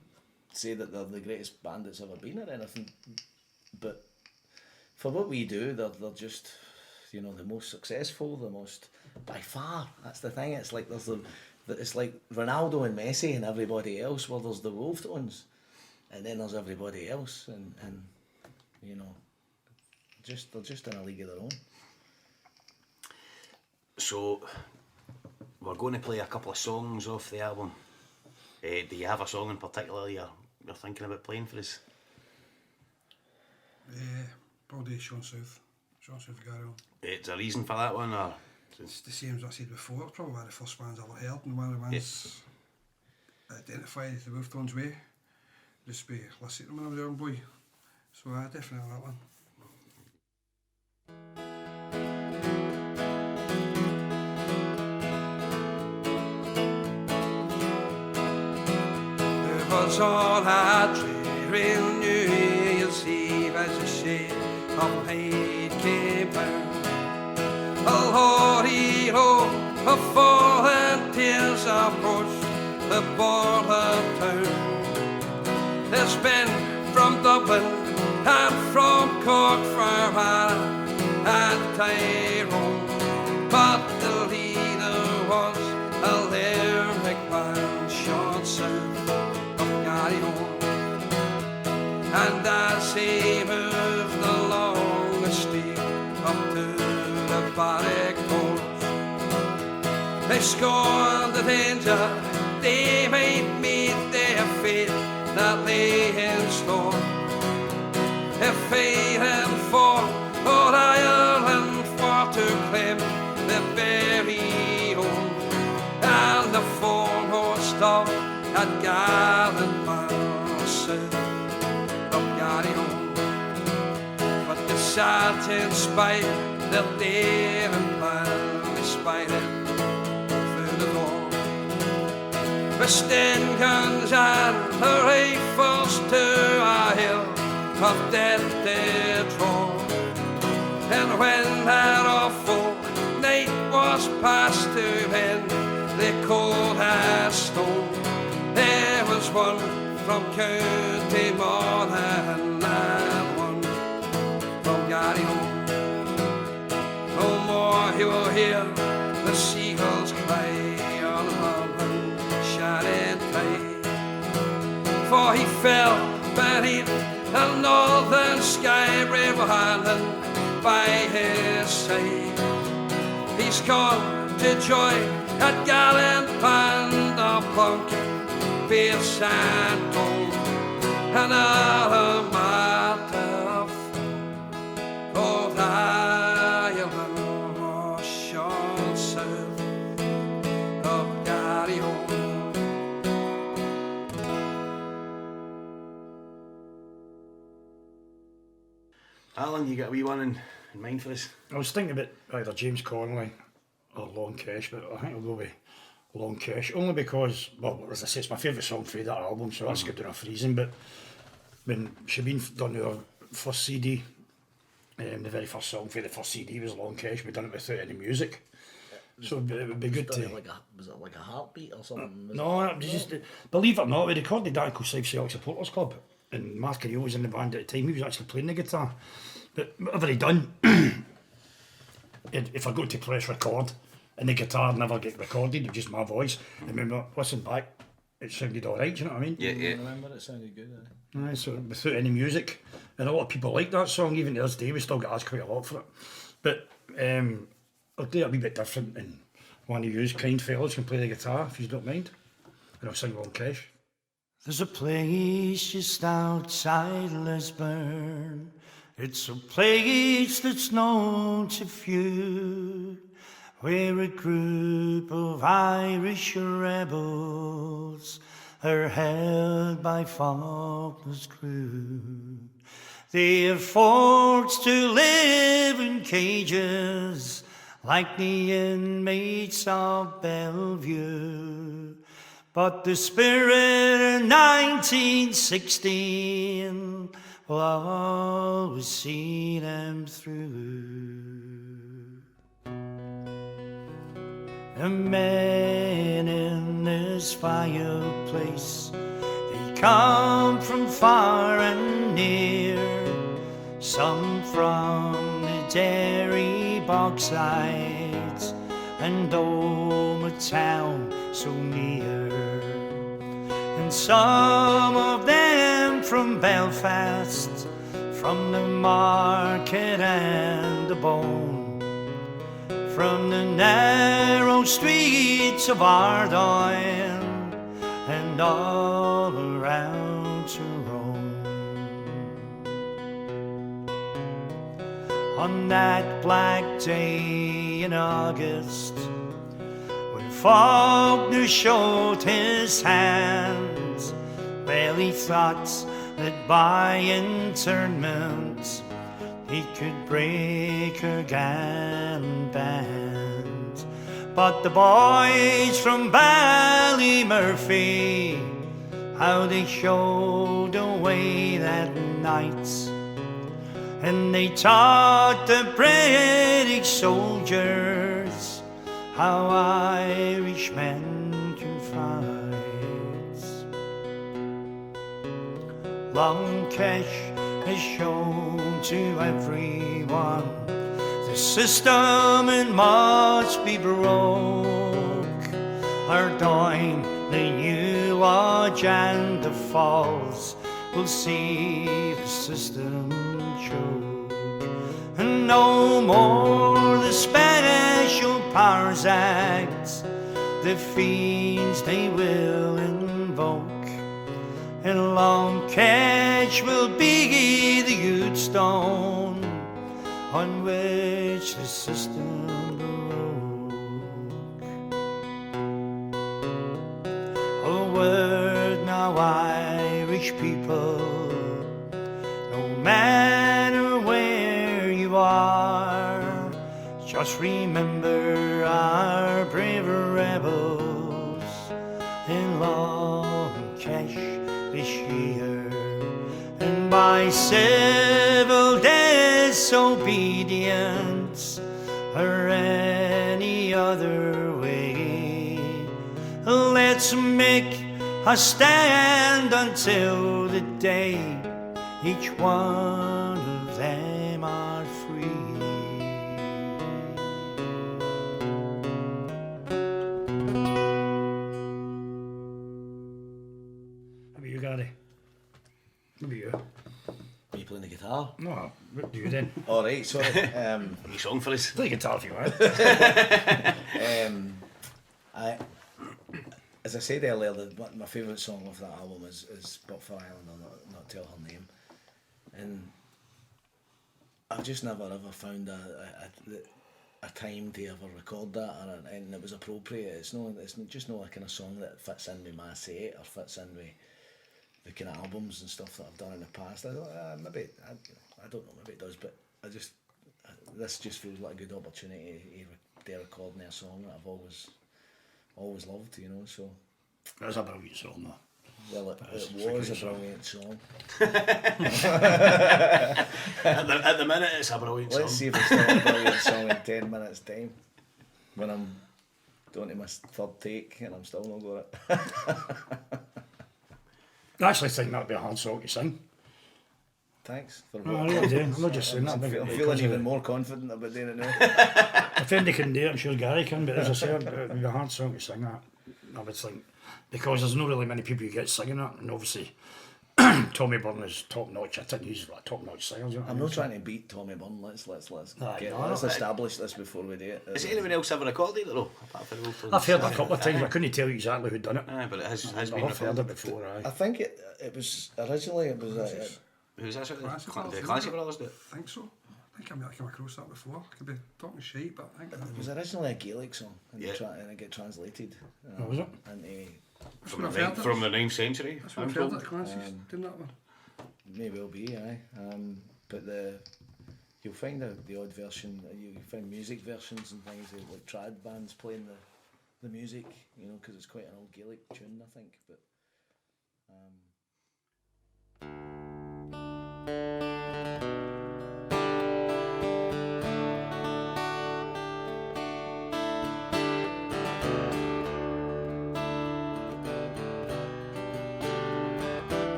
to say that they're the greatest band that's ever been or anything, but for what we do, they're just, you know, the most successful, the most, by far. That's the thing. It's like it's like Ronaldo and Messi and everybody else. Well, there's the Wolfetones, and then there's everybody else, and you know, they're just in a league of their own. So, we're going to play a couple of songs off the album. Do you have a song in particular you're thinking about playing for us? Probably Sean South of Gary Óg. Is there a reason for that one, or? It's the same as I said before. It's probably one of the first bands I ever heard, and one of the bands identified the Wolfetones way. Just be listening to them when I was a young boy. So I definitely that one. It was all a dreary New Year's Eve as the shade of hate came down. A hoary ho, a fallen tears approached the border town. There's men from Dublin and from Cork, Fermanagh and Tyrone, but the leader was a And as he moved along the street up to the barrack doors, they scorned the danger they might meet, their fate that lay in store. If fighting for old Ireland for to claim the very own, and the foremost of that gallant man south of Gary Óg. But the sergeant spied their daring plan, they spied it through the door. With Sten guns and the rifles to a hill of dead they draw. And when that awful night was past to end, the cold as stone, there was one from County Monaghan and one from Gary Óg. No more you will hear the seagulls cry on Holland shining tide, for he fell beneath the northern sky, brave Ireland by his side. He's gone to join that gallant band of Plunket, Pierce and Dole, and other matter of Ireland was short south of Gary Óg. Alan, you got a wee one in mind for us? I was thinking about either James Connolly or Long Kesh, but I think I'll go with Long Kesh, only because, well, as I say, it's my favourite song for that album, so that's good enough reason. But when Shebeen done our first CD, the very first song for the first CD was Long Kesh. We done it without any music, so it would be good to. Was it like a heartbeat or something? No, it was just, believe it or not, we recorded that at Coast Celtic Supporters Club, and Mark Carrillo was in the band at the time. He was actually playing the guitar, but whatever he done, if I go to press record and the guitar never get recorded, it was just my voice, and when I listened back, it sounded all right. Do you know what I mean? Yeah. I remember it sounded good. Aye, so without any music, and a lot of people like that song. Even to this day, we still get asked quite a lot for it. But I'll do it a wee bit different, and one of you kind fellas can play the guitar if you don't mind, and I'll sing Long Kesh. There's a place just outside Lisburn. It's a place that's known to few, where a group of Irish rebels are held by Faulkner's crew. They are forced to live in cages like the inmates of Bellevue. But the spirit of 1916 will always see them through. The men in this fireplace, they come from far and near, some from the Derry bogsides and Doma town so near, and some of them from Belfast, from the market and the bone, from the narrow streets of Ardoyne and all around Tyrone. On that black day in August, when Faulkner showed his hands, well, he thought that by internment he could break her gallant band. But the boys from Ballymurphy, how they showed the way that night, and they taught the British soldiers how Irishmen can fight. Long Kesh has shown to everyone the system it must be broke. Ardoyne, the New Lodge and the Falls, will save the system choke. And no more the Special Powers Acts, the fiends they will invoke. And Long Catch will be the huge stone on which the system broke. A word now, Irish people, no matter where you are, just remember our brave rebels in Long Catch this year. And by civil disobedience or any other way, let's make a stand until the day each one of them are free. How about you, Gary? How about you? Are you playing the guitar? No, what do you then? All right, sorry. Any song for us? Play guitar if you want. As I said earlier, my favourite song off that album is But for Ireland I'll not tell her name. And I've just never ever found a time to ever record that, and it was appropriate. It's just not a kind of song that fits in with my set or fits in with the kind of albums and stuff that I've done in the past. I don't know, maybe it does, but this just feels like a good opportunity to recording a song that I've always loved, you know. So That's a brilliant song, though. well, it was a brilliant song. At the minute, it's a brilliant song. Let's see if it's not a brilliant song in 10 minutes' time, when I'm doing to my third take and I'm still not got it. I actually think that'd be a hard song to sing. Thanks for No, I really do. I'm not just saying that. I'm feeling even more confident about doing it now. If anybody can do it, I'm sure Gary can, but as I said, it'd be a hard song to sing that. I would think, because there's not really many people you get singing that, and obviously Tommy Byrne is top notch. I think he's a top notch singer. You know I'm not trying to beat Tommy Byrne. Let's no, establish this before we do it. Has anyone else ever recorded it though? Apart from Wolfetones? I've heard it a couple of times. I couldn't tell you exactly who done it. Aye, but it has been I've heard recorded. it before. I think it was originally Who's that? The Classic Classic Brothers do it? I think so. I think I might have come across that before. I could be talking shite, but I think it was originally a Gaelic song, and, Yeah. and it got translated. Oh, was it? Into that's what I've heard. From the 9th century. That's what I'm I've heard told. that Clancy's doing that one. may well be, aye. But you'll find the odd version. You find music versions and things like trad bands playing the music, you know, because it's quite an old Gaelic tune, I think. But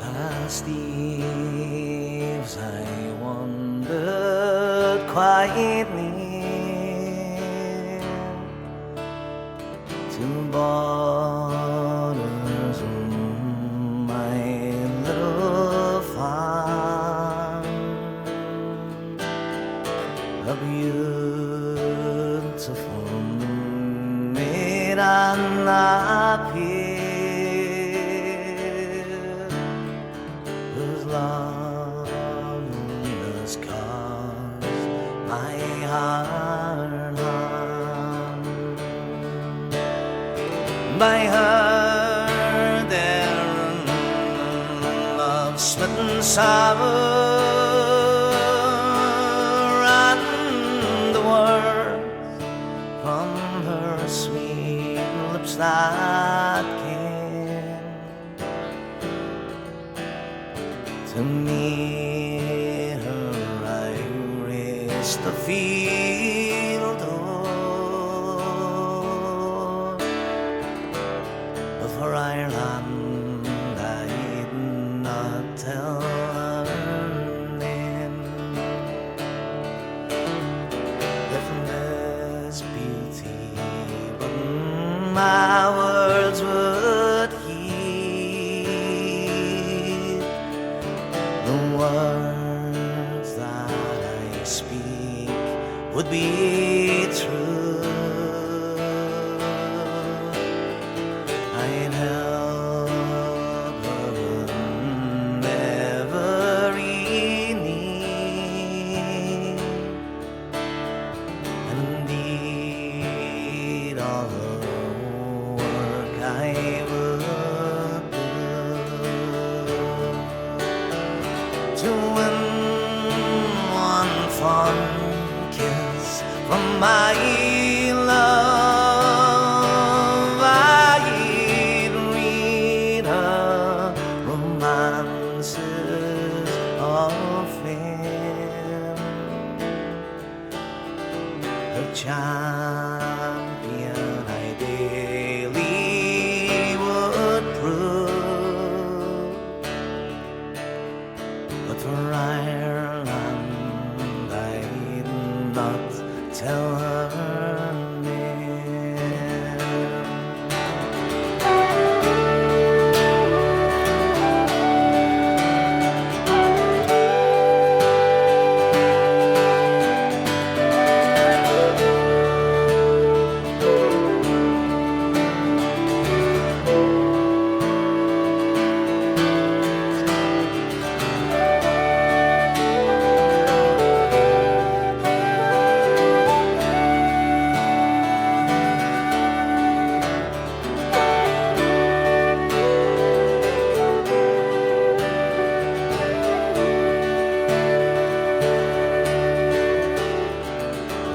Last eves I wandered quietly to the borders of my little farm. A beautiful maid on the pier, whose loveliness caused my heart harm. By her there love-smitten sorrow ran the words from her sweet lips that came to meet her. I raised the field door of her Ireland. I did not tell her name. If there's beauty, but I would I'd help her in every need. Indeed, all the work I would do to win one fond kiss from my love. I'd read her romances of fame, her champion I daily would prove. But for Ireland I'd not tell her name.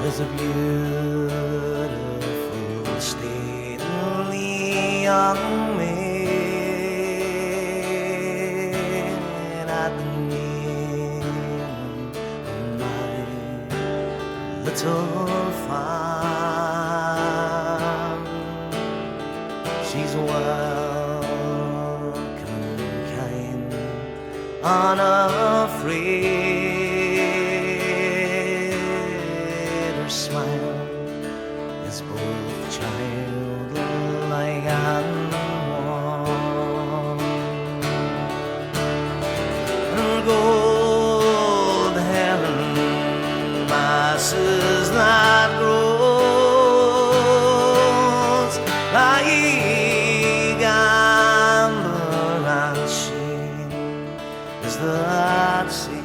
There's a beautiful, stately young maid at the name of my little farm. She's welcome and kind, unafraid. Her smile is both childlike and warm. Her gold hair and masses that grows like amber and sheen is that same.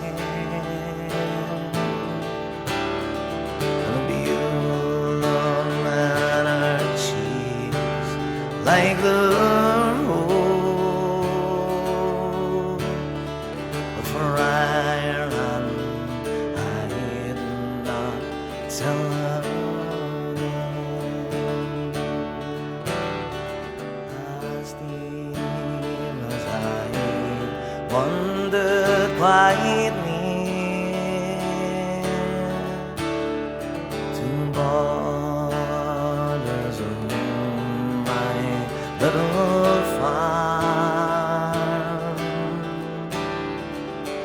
Like the road, but for Ireland I'd not tell her as deep as I wandered quietly to borders of little farm.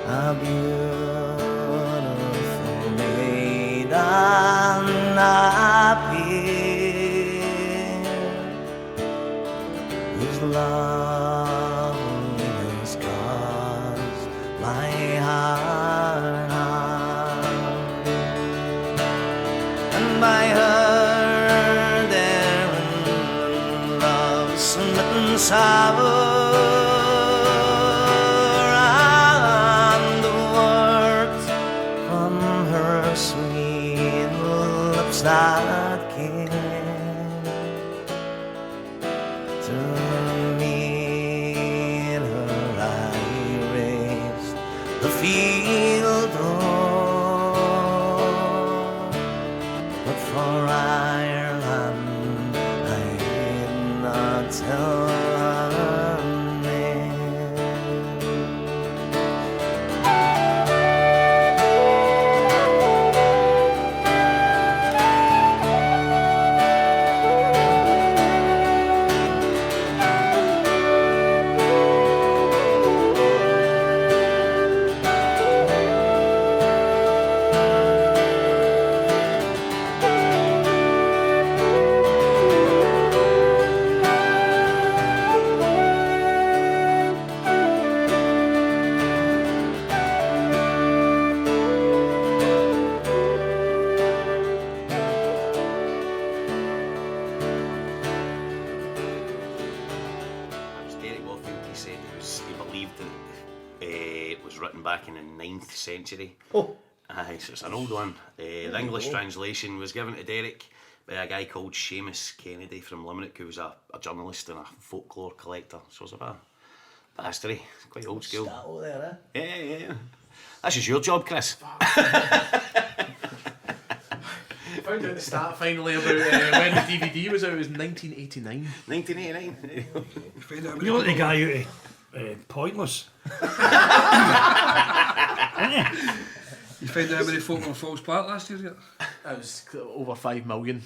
A beautiful maiden appeared, whose loveliness caused my heart harm. And by her there in love's smitten sour, and the words from her sweet lips that came to meet her, I raised the field door. But for Ireland I'd not tell her name. he said he believed that it was written back in the 9th century. Oh. Aye, so it's an old one. The English translation was given to Derek by a guy called Seamus Kennedy from Limerick, who was a journalist and a folklore collector. So it's a bit of history. It's quite old school. Stato there, eh? Yeah. That's just your job, Chris. Found out the stat finally about when the DVD was out. It was 1989. 1989. You find out how You let the many guy out of Pointless. you find out how many folk were Falls Park last year yet? It was over 5 million.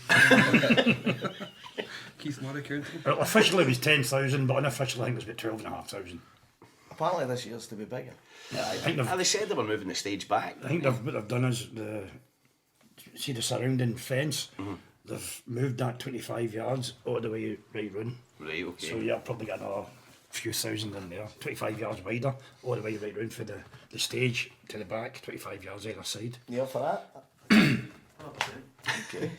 Keith Murray counting. Well, officially it was 10,000, but unofficially I think it was about 12,500. Apparently this year's to be bigger. Yeah, I think they've, They said they were moving the stage back. I think what they've done is see the surrounding fence. They've moved that 25 yards all the way right round. Right, okay. So you'll probably get another few thousand in there. 25 yards wider, all the way right round for the stage to the back. 25 yards either side. You up for that? Okay.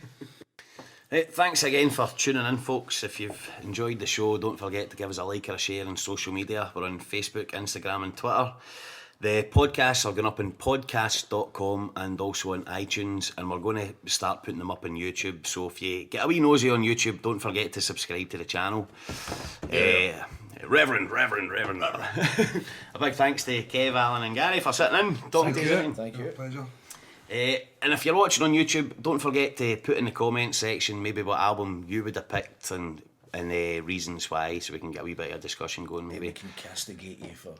Right, thanks again for tuning in, folks. If you've enjoyed the show, don't forget to give us a like or a share on social media. We're on Facebook, Instagram and Twitter. The podcasts are going up on podcast.com and also on iTunes, and we're going to start putting them up on YouTube. So if you get a wee nosy on YouTube, don't forget to subscribe to the channel. Reverend. A big thanks to Kev, Alan and Gary for sitting in. Talking to you. Thank you. Pleasure. And if you're watching on YouTube, don't forget to put in the comments section maybe what album you would have picked and reasons why, so we can get a wee bit of discussion going maybe. We can castigate you for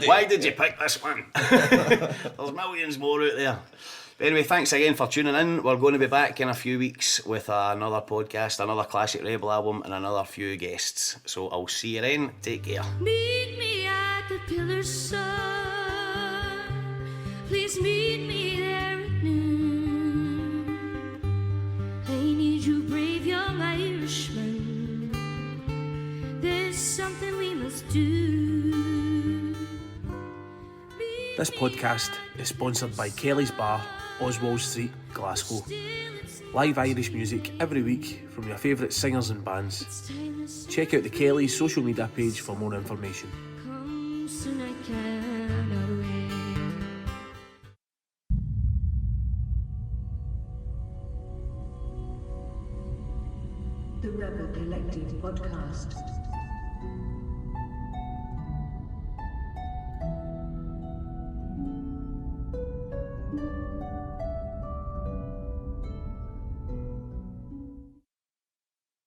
Why did you pick this one? There's millions more out there. But anyway, thanks again for tuning in. We're going to be back in a few weeks with another podcast, another classic Rebel album and another few guests. So I'll see you then. Take care. Meet me at the Pillar's Sun. Please meet me there at noon. I need you, brave young Irishman. There's something we must do. This podcast is sponsored by Kelly's Bar, Oswald Street, Glasgow. Live Irish music every week from your favourite singers and bands. Check out the Kelly's social media page for more information. Come soon, I cannot wait. The Rebel Collective Podcast.